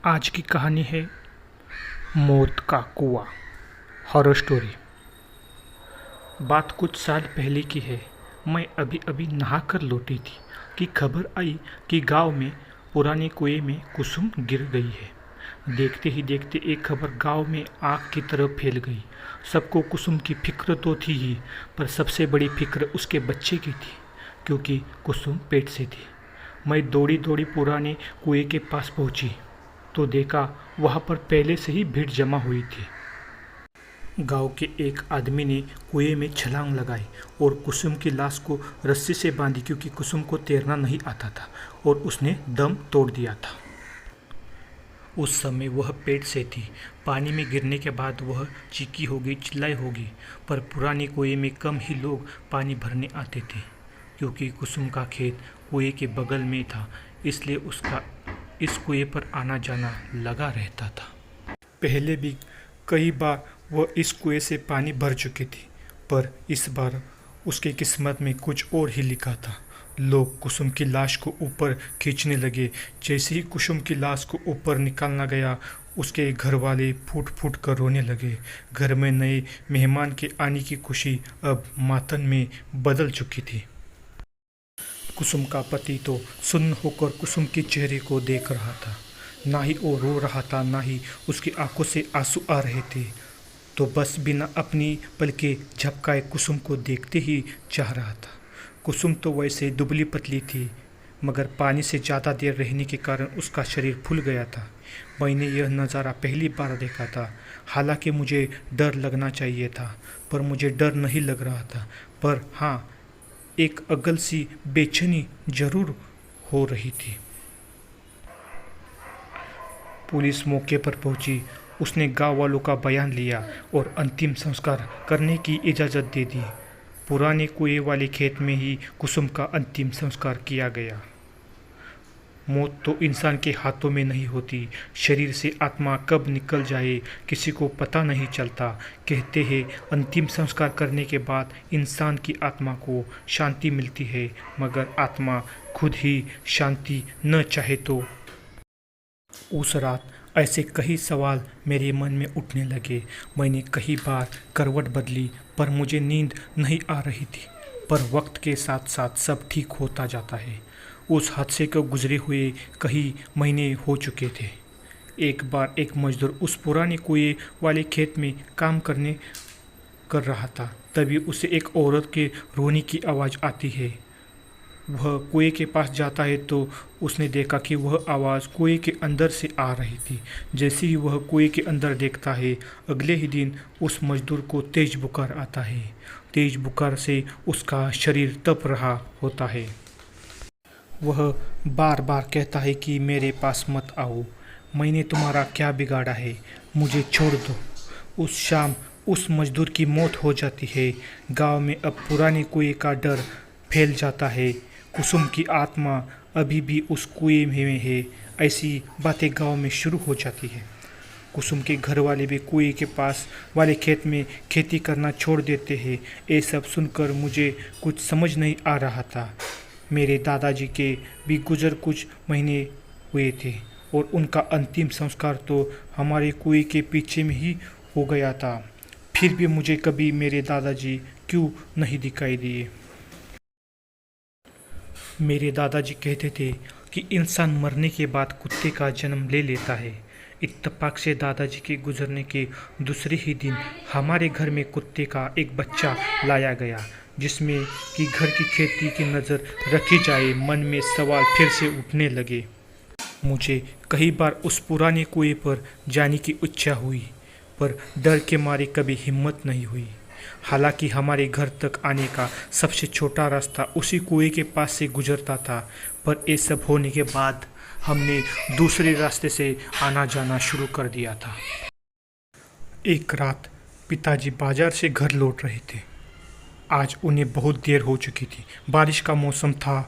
आज की कहानी है मौत का कुआं। Horror story. बात कुछ साल पहले की है। मैं अभी अभी नहा कर लौटी थी कि खबर आई कि गांव में पुराने कुएं में कुसुम गिर गई है। देखते ही देखते एक खबर गांव में आग की तरह फैल गई। सबको कुसुम की फिक्र तो थी ही, पर सबसे बड़ी फिक्र उसके बच्चे की थी, क्योंकि कुसुम पेट से थी। मैं दौड़ी दौड़ी पुराने कुएं के पास पहुंची तो देखा वहां पर पहले से ही भीड़ जमा हुई थी। गांव के एक आदमी ने कुएं में छलांग लगाई और कुसुम की लाश को रस्सी से बांधी, क्योंकि कुसुम को तैरना नहीं आता था और उसने दम तोड़ दिया था। उस समय वह पेट से थी। पानी में गिरने के बाद वह चीखी होगी, चिल्लाई होगी, पर पुराने कुएं में कम ही लोग पानी भरने आते थे, क्योंकि कुसुम का खेत कुएं के बगल में था, इसलिए उसका इस कुएं पर आना जाना लगा रहता था। पहले भी कई बार वह इस कुएं से पानी भर चुकी थी, पर इस बार उसके किस्मत में कुछ और ही लिखा था। लोग कुसुम की लाश को ऊपर खींचने लगे। जैसे ही कुसुम की लाश को ऊपर निकालना गया, उसके घर वाले फूट फूट कर रोने लगे। घर में नए मेहमान के आने की खुशी अब मातम में बदल चुकी थी। कुसुम का पति तो सुन्न होकर कुसुम के चेहरे को देख रहा था। ना ही वो रो रहा था, ना ही उसकी आंखों से आंसू आ रहे थे, तो बस बिना अपनी पलकें झपकाए कुसुम को देखते ही चाह रहा था। कुसुम तो वैसे दुबली पतली थी, मगर पानी से ज़्यादा देर रहने के कारण उसका शरीर फूल गया था। मैंने यह नज़ारा पहली बार देखा था। हालांकि मुझे डर लगना चाहिए था, पर मुझे डर नहीं लग रहा था। पर हाँ, एक अगल सी बेचैनी जरूर हो रही थी। पुलिस मौके पर पहुंची। उसने गांव वालों का बयान लिया और अंतिम संस्कार करने की इजाज़त दे दी। पुराने कुएं वाले खेत में ही कुसुम का अंतिम संस्कार किया गया। मौत तो इंसान के हाथों में नहीं होती। शरीर से आत्मा कब निकल जाए किसी को पता नहीं चलता। कहते हैं अंतिम संस्कार करने के बाद इंसान की आत्मा को शांति मिलती है, मगर आत्मा खुद ही शांति न चाहे तो। उस रात ऐसे कई सवाल मेरे मन में उठने लगे। मैंने कई बार करवट बदली, पर मुझे नींद नहीं आ रही थी। पर वक्त के साथ साथ सब ठीक होता जाता है। उस हादसे को गुजरे हुए कई महीने हो चुके थे। एक बार एक मजदूर उस पुराने कुएं वाले खेत में काम कर रहा था। तभी उसे एक औरत के रोने की आवाज़ आती है। वह कुएं के पास जाता है तो उसने देखा कि वह आवाज़ कुएं के अंदर से आ रही थी। जैसे ही वह कुएं के अंदर देखता है, अगले ही दिन उस मजदूर को तेज बुखार आता है। तेज बुखार से उसका शरीर तप रहा होता है। वह बार बार कहता है कि मेरे पास मत आओ, मैंने तुम्हारा क्या बिगाड़ा है, मुझे छोड़ दो। उस शाम उस मजदूर की मौत हो जाती है। गांव में अब पुराने कुएं का डर फैल जाता है। कुसुम की आत्मा अभी भी उस कुएं में है, ऐसी बातें गांव में शुरू हो जाती है। कुसुम के घर वाले भी कुएं के पास वाले खेत में खेती करना छोड़ देते हैं। ये सब सुनकर मुझे कुछ समझ नहीं आ रहा था। मेरे दादाजी के भी गुजर कुछ महीने हुए थे और उनका अंतिम संस्कार तो हमारे कुएं के पीछे में ही हो गया था। फिर भी मुझे कभी मेरे दादाजी क्यों नहीं दिखाई दिए। मेरे दादाजी कहते थे कि इंसान मरने के बाद कुत्ते का जन्म ले लेता है। इत्तेफाक से दादाजी के गुजरने के दूसरे ही दिन हमारे घर में कुत्ते का एक बच्चा लाया गया, जिसमें कि घर की खेती की नज़र रखी जाए। मन में सवाल फिर से उठने लगे। मुझे कई बार उस पुराने कुएं पर जाने की इच्छा हुई, पर डर के मारे कभी हिम्मत नहीं हुई। हालांकि हमारे घर तक आने का सबसे छोटा रास्ता उसी कुएं के पास से गुजरता था, पर ये सब होने के बाद हमने दूसरे रास्ते से आना जाना शुरू कर दिया था। एक रात पिताजी बाजार से घर लौट रहे थे। आज उन्हें बहुत देर हो चुकी थी। बारिश का मौसम था।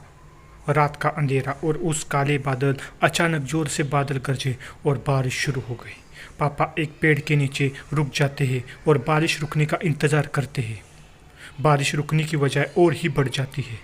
रात का अंधेरा और उस काले बादल। अचानक जोर से बादल गरजे और बारिश शुरू हो गई। पापा एक पेड़ के नीचे रुक जाते हैं और बारिश रुकने का इंतज़ार करते हैं। बारिश रुकने की बजाय और ही बढ़ जाती है।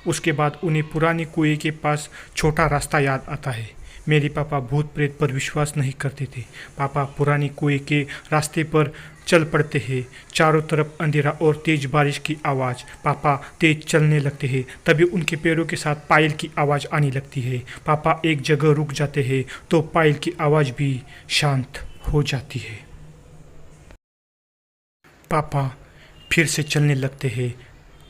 उसके बाद उन्हें पुराने कुएं के पास छोटा रास्ता याद आता है। मेरे पापा भूत प्रेत पर विश्वास नहीं करते थे। पापा पुरानी कुएं के रास्ते पर चल पड़ते हैं। चारों तरफ अंधेरा और तेज बारिश की आवाज़। पापा तेज चलने लगते हैं, तभी उनके पैरों के साथ पायल की आवाज़ आने लगती है। पापा एक जगह रुक जाते हैं तो पायल की आवाज़ भी शांत हो जाती है। पापा फिर से चलने लगते हैं,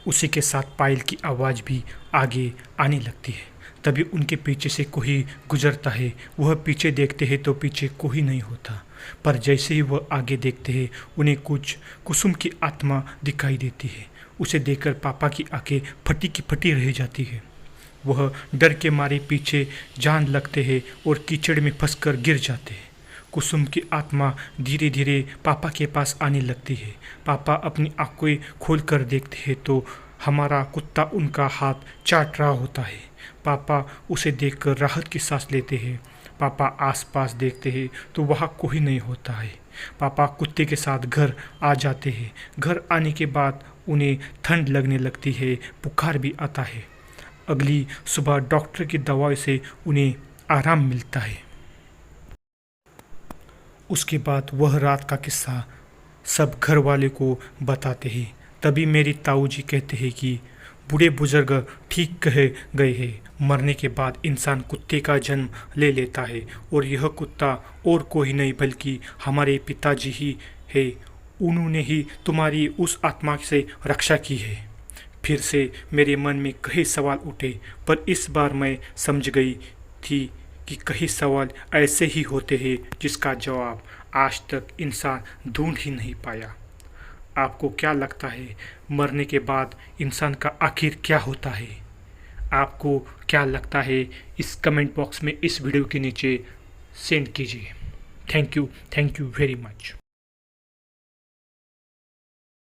उसी के साथ पायल की आवाज़ भी आगे आने लगती है। तभी उनके पीछे से कोई गुजरता है। वह पीछे देखते हैं तो पीछे कोई नहीं होता, पर जैसे ही वह आगे देखते हैं उन्हें कुछ कुसुम की आत्मा दिखाई देती है। उसे देखकर पापा की आंखें फटी की फटी रह जाती है। वह डर के मारे पीछे जान लगते हैं और कीचड़ में फंसकर गिर जाते हैं। कुसुम की आत्मा धीरे धीरे पापा के पास आने लगती है। पापा अपनी आंखें खोलकर देखते हैं तो हमारा कुत्ता उनका हाथ चाट रहा होता है। पापा उसे देखकर राहत की सांस लेते हैं। पापा आसपास देखते हैं तो वहाँ कोई नहीं होता है। पापा कुत्ते के साथ घर आ जाते हैं। घर आने के बाद उन्हें ठंड लगने लगती है, बुखार भी आता है। अगली सुबह डॉक्टर की दवाई से उन्हें आराम मिलता है। उसके बाद वह रात का किस्सा सब घर वाले को बताते हैं। तभी मेरी ताऊ जी कहते हैं कि बूढ़े बुजुर्ग ठीक कहे गए हैं, मरने के बाद इंसान कुत्ते का जन्म ले लेता है और यह कुत्ता और कोई नहीं बल्कि हमारे पिताजी ही है। उन्होंने ही तुम्हारी उस आत्मा से रक्षा की है। फिर से मेरे मन में कई सवाल उठे, पर इस बार मैं समझ गई थी कि कई सवाल ऐसे ही होते हैं जिसका जवाब आज तक इंसान ढूंढ ही नहीं पाया। आपको क्या लगता है, मरने के बाद इंसान का आखिर क्या होता है? आपको क्या लगता है, इस कमेंट बॉक्स में इस वीडियो के नीचे सेंड कीजिए। Thank you very much.